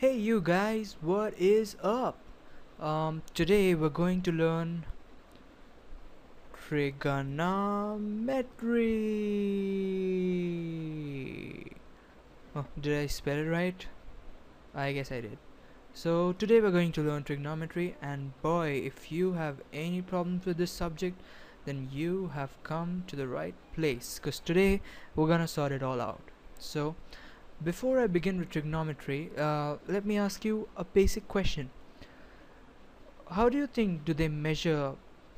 Hey you guys, what is up? Today we're going to learn trigonometry. Oh, did I spell it right? I guess I did. So today we're going to learn trigonometry, and boy, if you have any problems with this subject, then you have come to the right place, because today we're gonna sort it all out. So before I begin with trigonometry, let me ask you a basic question. How do you think do they measure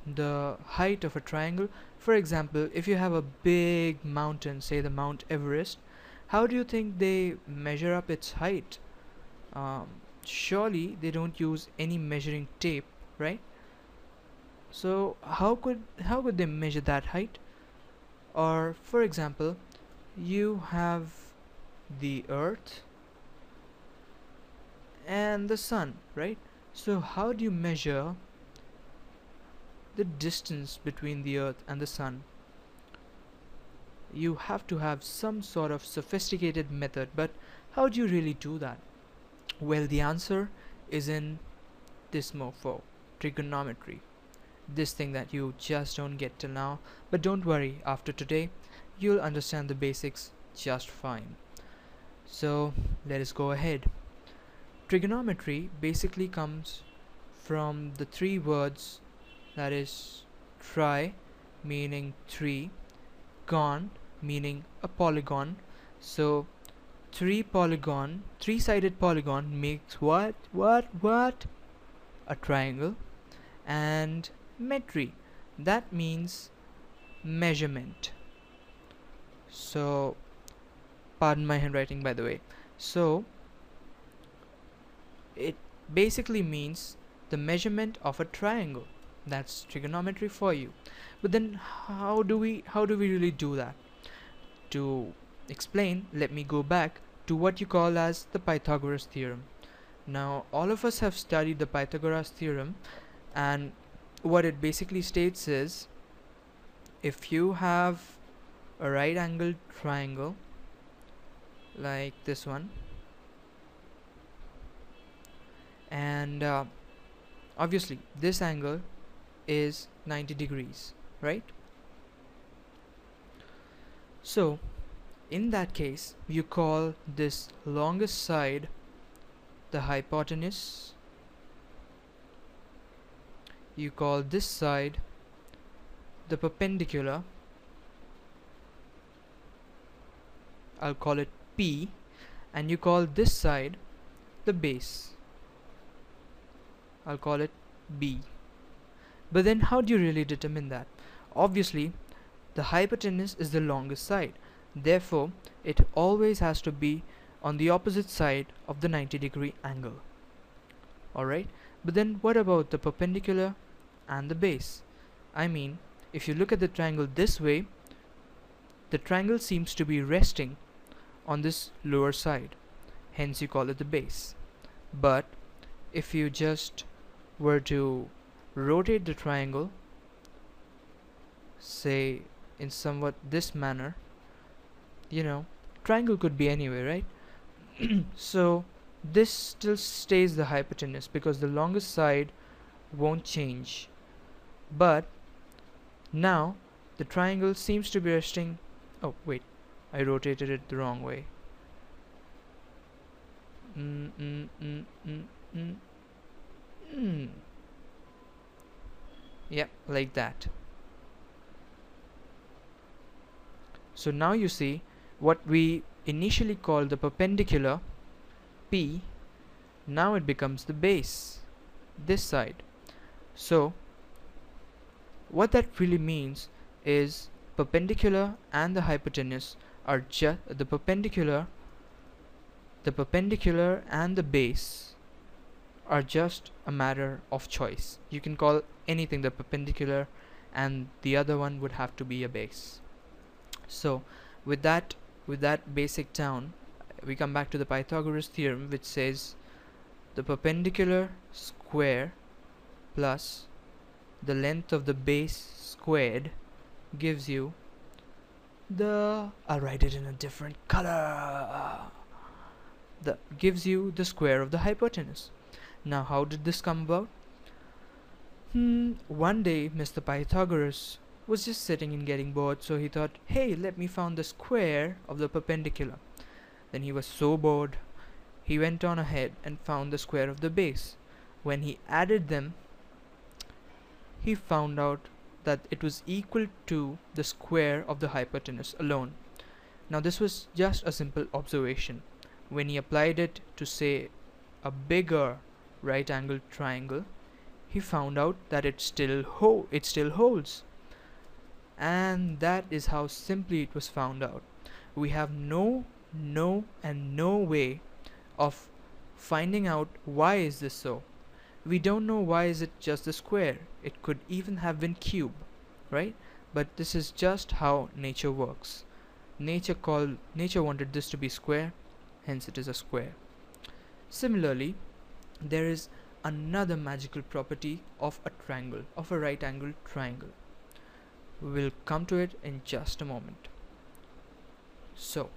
the height of a triangle? For example, if you have a big mountain, say the Mount Everest, how do you think they measure up its height? um, Surely they don't use any measuring tape, right? So how could they measure that height? Or for example, you have the earth and the sun, right? So how do you measure the distance between the earth and the sun? You have to have some sort of sophisticated method, but how do you really do that? Well, the answer is in this mofo, trigonometry. This thing that you just don't get till now, but don't worry, after today you'll understand the basics just fine. So let us go ahead. Trigonometry basically comes from the three words, that is tri meaning three, gon meaning a polygon. So three-sided polygon makes what? A triangle. And metry, that means measurement. So pardon my handwriting, by the way. So it basically means the measurement of a triangle. That's trigonometry for you. But then how do we really do that? To explain, let me go back to what you call as the Pythagoras theorem. Now all of us have studied the Pythagoras theorem, and what it basically states is, if you have a right angled triangle like this one, and obviously this angle is 90 degrees, right? So in that case, you call this longest side the hypotenuse, you call this side the perpendicular, I'll call it P, and you call this side the base, I'll call it B. But then how do you really determine that? Obviously the hypotenuse is the longest side, therefore it always has to be on the opposite side of the 90-degree angle. Alright, but then what about the perpendicular and the base? I mean, if you look at the triangle this way, the triangle seems to be resting on this lower side, hence you call it the base. But if you just were to rotate the triangle, say in somewhat this manner, triangle could be anywhere, right? So this still stays the hypotenuse because the longest side won't change. But now the triangle seems to be resting. Oh wait, I rotated it the wrong way. Yeah, like that. So now you see what we initially called the perpendicular P, now it becomes the base, this side. So what that really means is perpendicular and the hypotenuse are just the perpendicular and the base are just a matter of choice. You can call anything the perpendicular, and the other one would have to be a base. So with that basic down, we come back to the Pythagoras theorem, which says the perpendicular square plus the length of the base squared gives you the, I'll write it in a different color, that gives you the square of the hypotenuse. Now how did this come about? One day Mr. Pythagoras was just sitting and getting bored, so he thought, hey, let me find the square of the perpendicular. Then he was so bored, he went on ahead and found the square of the base. When he added them, he found out that it was equal to the square of the hypotenuse alone. Now this was just a simple observation. When he applied it to, say, a bigger right angled triangle, he found out that it still holds. And that is how simply it was found out. We have no way of finding out why is this so. We don't know why is it just the square. It could even have been cube, right? But this is just how nature works. Nature wanted this to be square, hence it is a square. Similarly, there is another magical property of a triangle, of a right angled triangle. We will come to it in just a moment. So,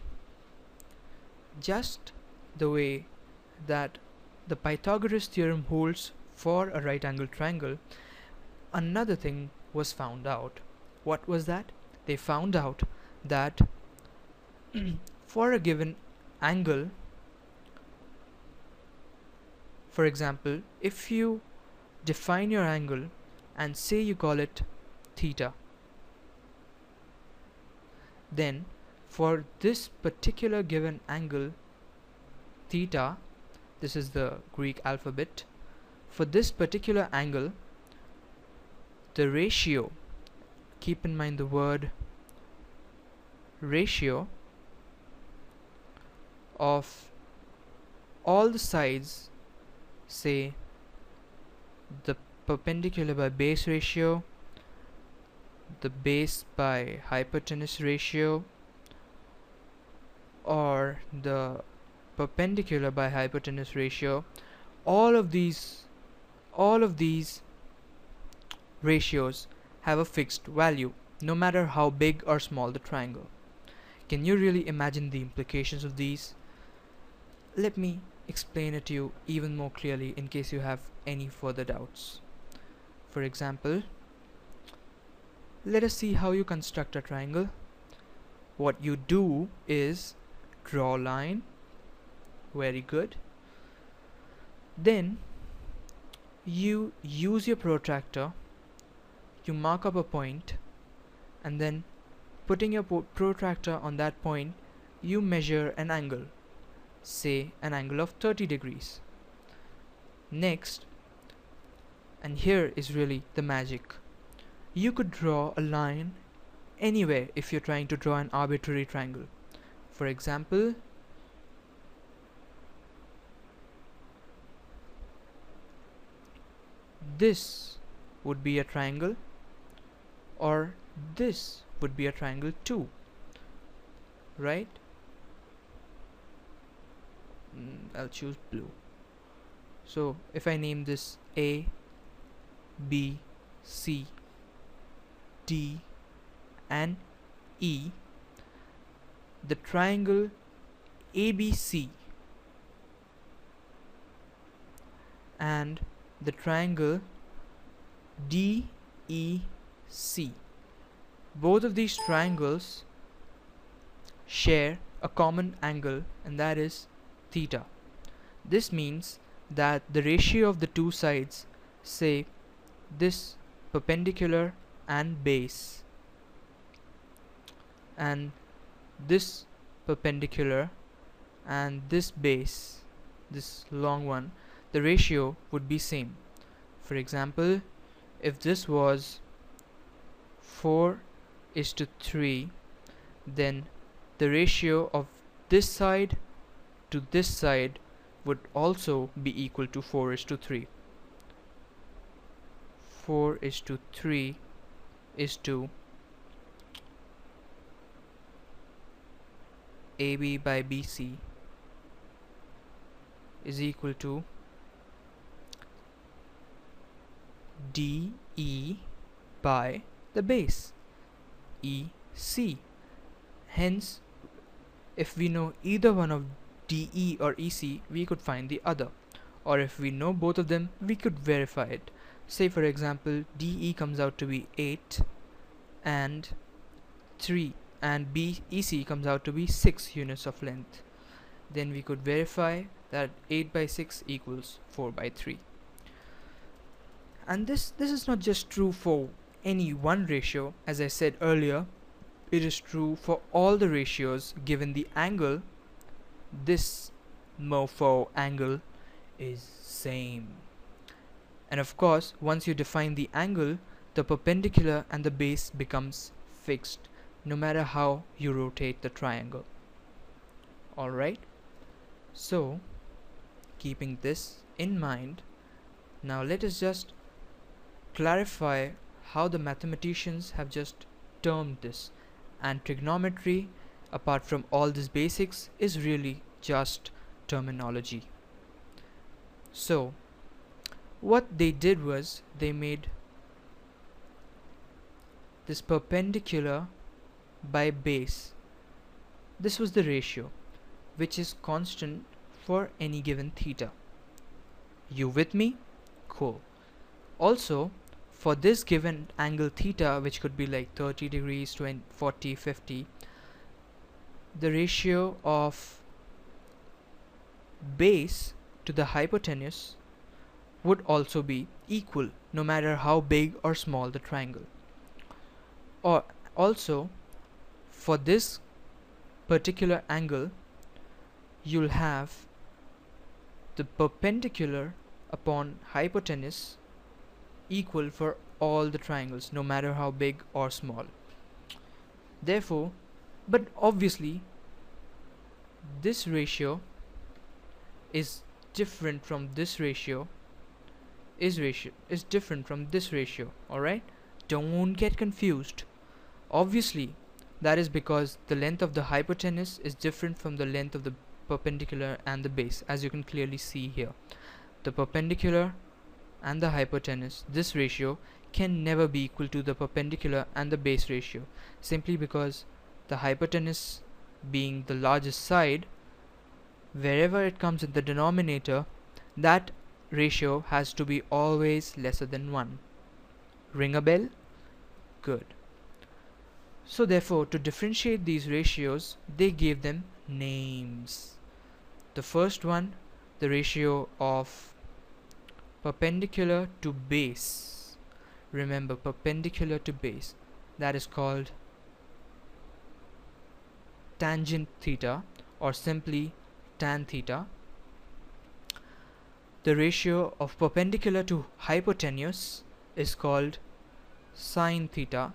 just the way that the Pythagoras theorem holds for a right angled triangle, another thing was found out. What was that? They found out that for a given angle, for example, if you define your angle and say you call it theta, then for this particular given angle theta, this is the Greek alphabet, for this particular angle, the ratio, keep in mind the word ratio, of all the sides, say the perpendicular by base ratio, the base by hypotenuse ratio, or the perpendicular by hypotenuse ratio, all of these ratios have a fixed value, no matter how big or small the triangle. Can you really imagine the implications of these? Let me explain it to you even more clearly in case you have any further doubts. For example, let us see how you construct a triangle. What you do is draw a line. Very good. Then you use your protractor, you mark up a point, and then putting your protractor on that point, you measure an angle, say an angle of 30 degrees. Next, and here is really the magic, you could draw a line anywhere if you're trying to draw an arbitrary triangle. For example, this would be a triangle, or this would be a triangle too, right? I'll choose blue. So if I name this A, B, C, D and E, the triangle ABC and the triangle DEC, both of these triangles share a common angle, and that is theta. This means that the ratio of the two sides, say this perpendicular and base, and this perpendicular and this base, this long one, the ratio would be same. For example, if this was 4:3, then the ratio of this side to this side would also be equal to 4:3. 4:3 is to AB by BC is equal to DE by the base EC. Hence, if we know either one of DE or EC, we could find the other. Or if we know both of them, we could verify it. Say for example, DE comes out to be 8 and 3, and BEC comes out to be 6 units of length. Then we could verify that 8 by 6 equals 4 by 3. And this is not just true for any one ratio. As I said earlier, it is true for all the ratios given the angle. This mofo angle is same. And of course, once you define the angle, the perpendicular and the base becomes fixed no matter how you rotate the triangle. Alright, so keeping this in mind, now let us just clarify how the mathematicians have just termed this. And trigonometry, apart from all these basics, is really just terminology. So what they did was they made this perpendicular by base. This was the ratio which is constant for any given theta. You with me? Cool. Also, for this given angle theta, which could be like 30 degrees, 20, 40, 50, the ratio of base to the hypotenuse would also be equal no matter how big or small the triangle. Or also, for this particular angle, you'll have the perpendicular upon hypotenuse equal for all the triangles no matter how big or small. Therefore, but obviously this ratio is different from this ratio, is different from this ratio. Alright, don't get confused. Obviously that is because the length of the hypotenuse is different from the length of the perpendicular and the base. As you can clearly see here, the perpendicular and the hypotenuse, this ratio can never be equal to the perpendicular and the base ratio, simply because the hypotenuse being the largest side, wherever it comes in the denominator, that ratio has to be always lesser than 1. Ring a bell? Good. So therefore, to differentiate these ratios, they gave them names. The first one, the ratio of perpendicular to base. Remember, perpendicular to base, that is called tangent theta, or simply tan theta. The ratio of perpendicular to hypotenuse is called sine theta,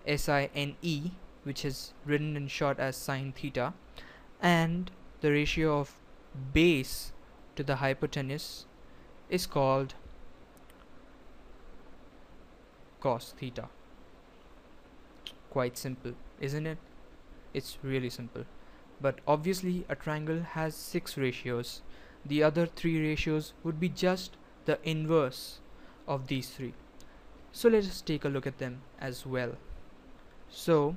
SINE, which is written in short as sine theta. And the ratio of base to the hypotenuse is called cos theta. Quite simple, isn't it? It's really simple. But obviously a triangle has 6 ratios. The other 3 ratios would be just the inverse of these 3. So let us take a look at them as well. So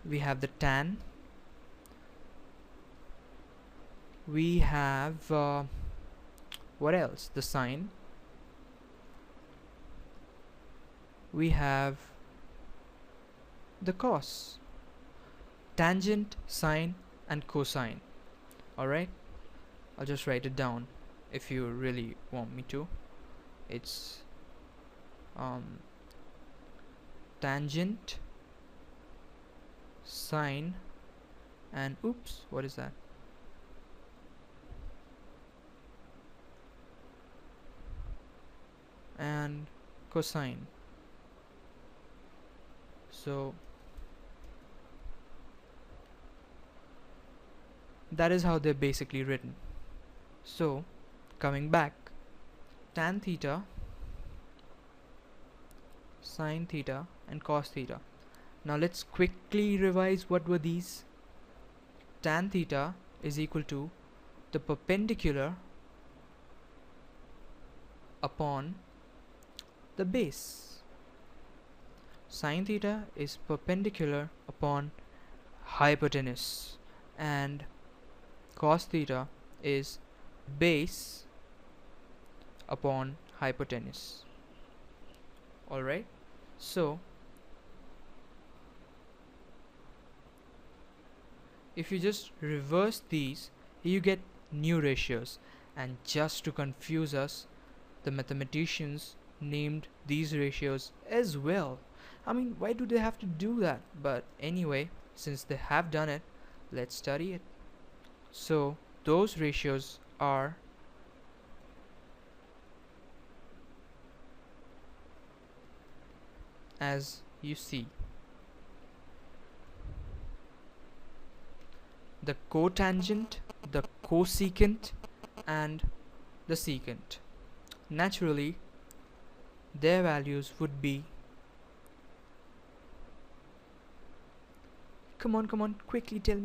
we have the tan, we have what else? The sine, we have the cos, tangent, sine and cosine. Alright, I'll just write it down if you really want me to. It's tangent, sine and oops, what is that? And cosine. So that is how they're basically written. So coming back, tan theta, sine theta and cos theta. Now let's quickly revise what were these. Tan theta is equal to the perpendicular upon the base. Sine theta is perpendicular upon hypotenuse, and cos theta is base upon hypotenuse. Alright, so if you just reverse these, you get new ratios, and just to confuse us, the mathematicians named these ratios as well. I mean, why do they have to do that? But anyway, since they have done it, let's study it. So those ratios are as you see: the cotangent, the cosecant, and the secant. Naturally, their values would be, come on, quickly tell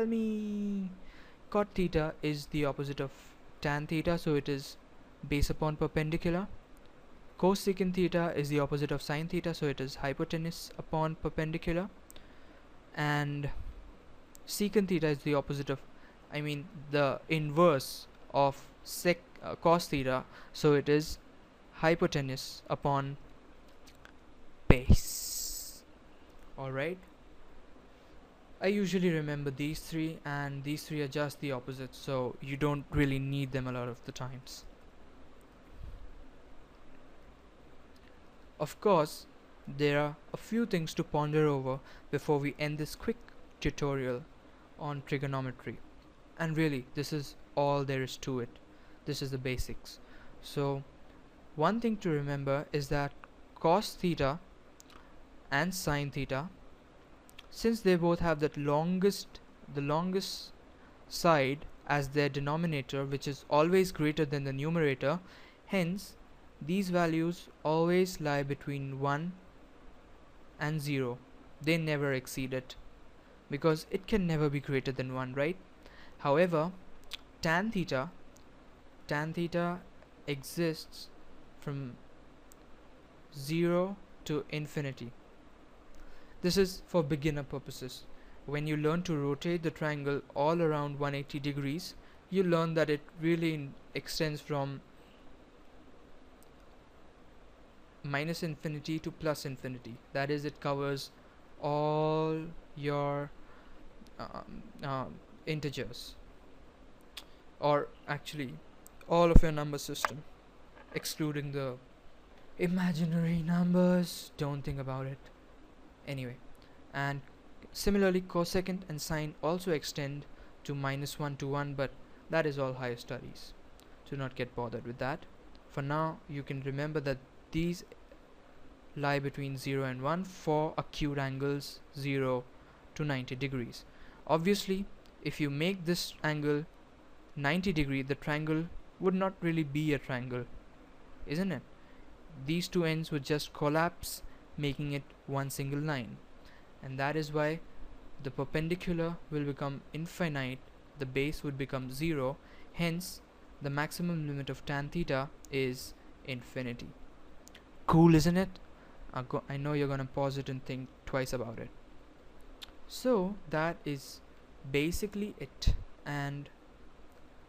me. Cot theta is the opposite of tan theta, so it is base upon perpendicular. Cosecant theta is the opposite of sin theta, so it is hypotenuse upon perpendicular. And secant theta is the opposite of, the inverse of cos theta, so it is hypotenuse upon base. Alright, I usually remember these three, and these three are just the opposites, so you don't really need them a lot of the times. Of course, there are a few things to ponder over before we end this quick tutorial on trigonometry. And really, this is all there is to it. This is the basics. So one thing to remember is that cos theta and sin theta, since they both have the longest side as their denominator, which is always greater than the numerator, hence these values always lie between 1 and 0. They never exceed it, because it can never be greater than 1, right? However, tan theta exists from 0 to infinity. This is for beginner purposes. When you learn to rotate the triangle all around 180 degrees, you learn that it really extends from minus infinity to plus infinity. That is, it covers all your integers, or actually all of your number system, excluding the imaginary numbers. Don't think about it. Anyway, and similarly cosecant and sine also extend to -1 to 1, but that is all higher studies. Do not get bothered with that. For now, you can remember that these lie between 0 and 1 for acute angles 0 to 90 degrees. Obviously, if you make this angle 90 degree, the triangle would not really be a triangle, isn't it? These two ends would just collapse, making it one single line, and that is why the perpendicular will become infinite, the base would become 0, hence the maximum limit of tan theta is infinity. Cool, isn't it? I know you're gonna pause it and think twice about it. So that is basically it. And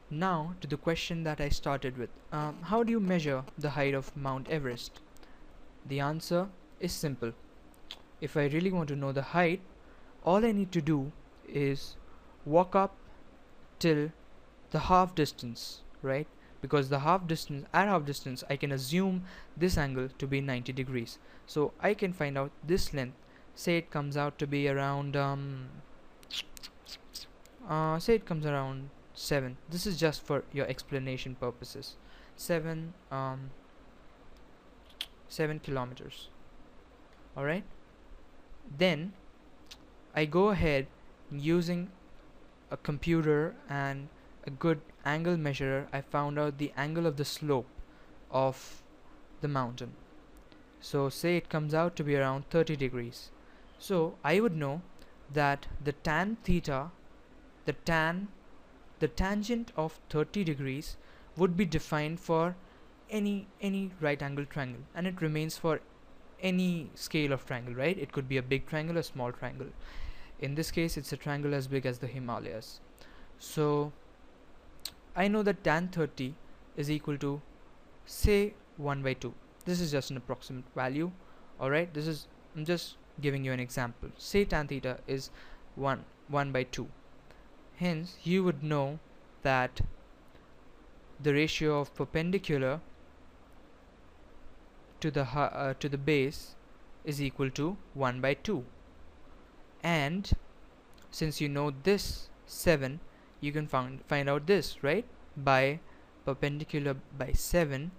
now to the question that I started with. How do you measure the height of Mount Everest? The answer is simple. If I really want to know the height, all I need to do is walk up till the half distance, right? Because the half distance, at half distance, I can assume this angle to be 90 degrees. So I can find out this length. Say it comes out to be around say it comes around 7. This is just for your explanation purposes. 7 kilometers. Alright, then I go ahead using a computer and a good angle measurer. I found out the angle of the slope of the mountain. So say it comes out to be around 30 degrees. So I would know that the tan theta, the tangent of 30 degrees would be defined for any right angle triangle, and it remains for any scale of triangle, right? It could be a big triangle, a small triangle. In this case, it's a triangle as big as the Himalayas. So I know that tan 30 is equal to, say, 1 by 2. This is just an approximate value. Alright, I'm just giving you an example. Say tan theta is 1 by 2. Hence you would know that the ratio of perpendicular to the base is equal to 1 by 2. And since you know this 7, you can find out this, right? By perpendicular by 7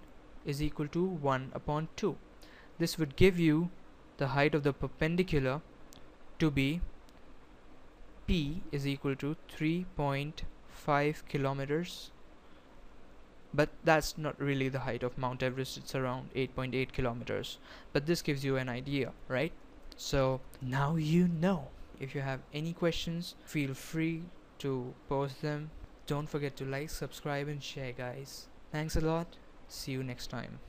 is equal to 1 upon 2. This would give you the height of the perpendicular to be P is equal to 3.5 kilometers. But that's not really the height of Mount Everest, it's around 8.8 kilometers. But this gives you an idea, right? So now you know. If you have any questions, feel free to post them. Don't forget to like, subscribe and share, guys. Thanks a lot. See you next time.